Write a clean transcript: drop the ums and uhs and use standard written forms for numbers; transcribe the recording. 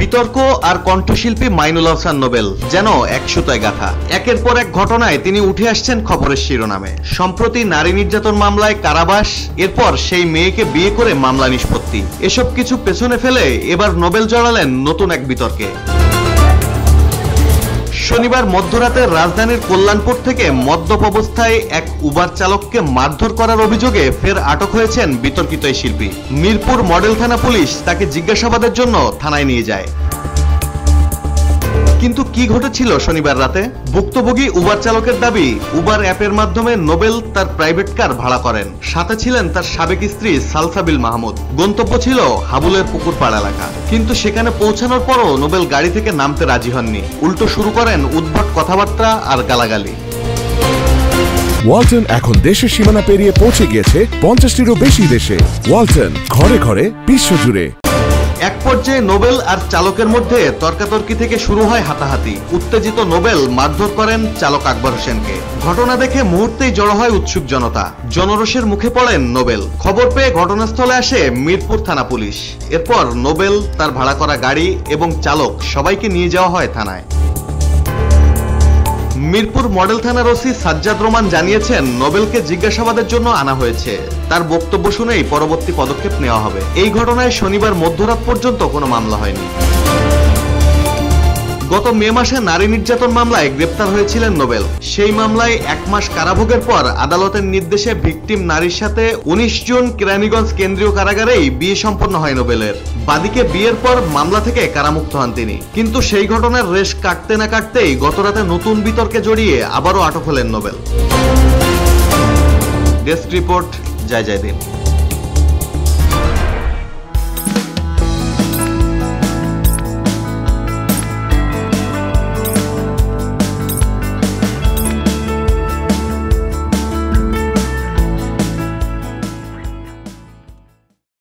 বিতর্ক আর কণ্ঠশিল্পী মাইনুল আহসান নোবেল যেন এক সুতায় গাঁথা। একের পর এক ঘটনায় তিনি উঠে আসছেন খবরের শিরোনামে। সম্প্রতি নারী নির্যাতন মামলায় কারাবাস, এরপর সেই মেয়েকে বিয়ে করে মামলা নিষ্পত্তি। এসব কিছু পেছনে ফেলে এবার নোবেল জড়ালেন নতুন এক বিতর্কে। শনিবার মধ্যরাতে রাজধানীর কল্যাণপুর থেকে মদ্যপ অবস্থায় এক উবার চালককে মারধর করার অভিযোগে ফের আটক হয়েছেন বিতর্কিত এই শিল্পী। মিরপুর মডেল থানা পুলিশ তাকে জিজ্ঞাসাবাদের জন্য থানায় নিয়ে যায়। কিন্তু কি ঘটেছিল শনিবার রাতে? ভুক্তভোগী উবার চালকের দাবি, উবার অ্যাপের মাধ্যমে নোবেল তার প্রাইভেট কার ভাড়া করেন। সাথে ছিলেন তার সাবেক স্ত্রী সালসাবিল মাহমুদ। গন্তব্য ছিল হাবুলের পুকুরপাড় এলাকা। কিন্তু সেখানে পৌঁছানোর পরও নোবেল গাড়ি থেকে নামতে রাজি হননি। উল্টো শুরু করেন উদ্ভট কথাবার্তা আর গালাগালি। ওয়ালটন এখন দেশের সীমানা পেরিয়ে পৌঁছে গিয়েছে 50টিরও বেশি দেশে। ওয়ালটন, ঘরে ঘরে, বিশ্বজুড়ে। এক পর্যায়ে নোবেল আর চালকের মধ্যে তর্কাতর্কি থেকে শুরু হয় হাতাহাতি। উত্তেজিত নোবেল মারধর করেন চালক আকবর হোসেনকে। ঘটনা দেখে মুহূর্তেই জড়ো হয় উৎসুক জনতা। জনরোষের মুখে পড়েন নোবেল। খবর পেয়ে ঘটনাস্থলে আসে মিরপুর থানা পুলিশ। এরপর নোবেল, তার ভাড়া করা গাড়ি এবং চালক সবাইকে নিয়ে যাওয়া হয় থানায়। মিরপুর মডেল থানার ওসি সাজ্জাদ রোমান জানিয়েছেন, নোবেলকে জিজ্ঞাসাবাদের জন্য আনা হয়েছে। তার বক্তব্য শুনেই পরবর্তী পদক্ষেপ নেওয়া হবে। এই ঘটনায় শনিবার মধ্যরাত পর্যন্ত কোনো মামলা হয়নি। গত মে মাসে নারী নির্যাতন মামলায় গ্রেপ্তার হয়েছিলেন নোবেল। সেই মামলায় 1 মাস কারাভোগের পর আদালতের নির্দেশে ভিকটিম নারীর সাথে 19 জুন কেরানীগঞ্জ কেন্দ্রীয় কারাগারেই বিয়ে সম্পন্ন হয় নোবেলের। বাদীকে বিয়ের পর মামলা থেকে কারামুক্ত হন তিনি। কিন্তু সেই ঘটনার রেশ কাটতে না কাটতেই গতরাতে নতুন বিতর্কে জড়িয়ে আবারও আটক হলেন নোবেল। ডেস্ক রিপোর্ট, জয় জয় দিন।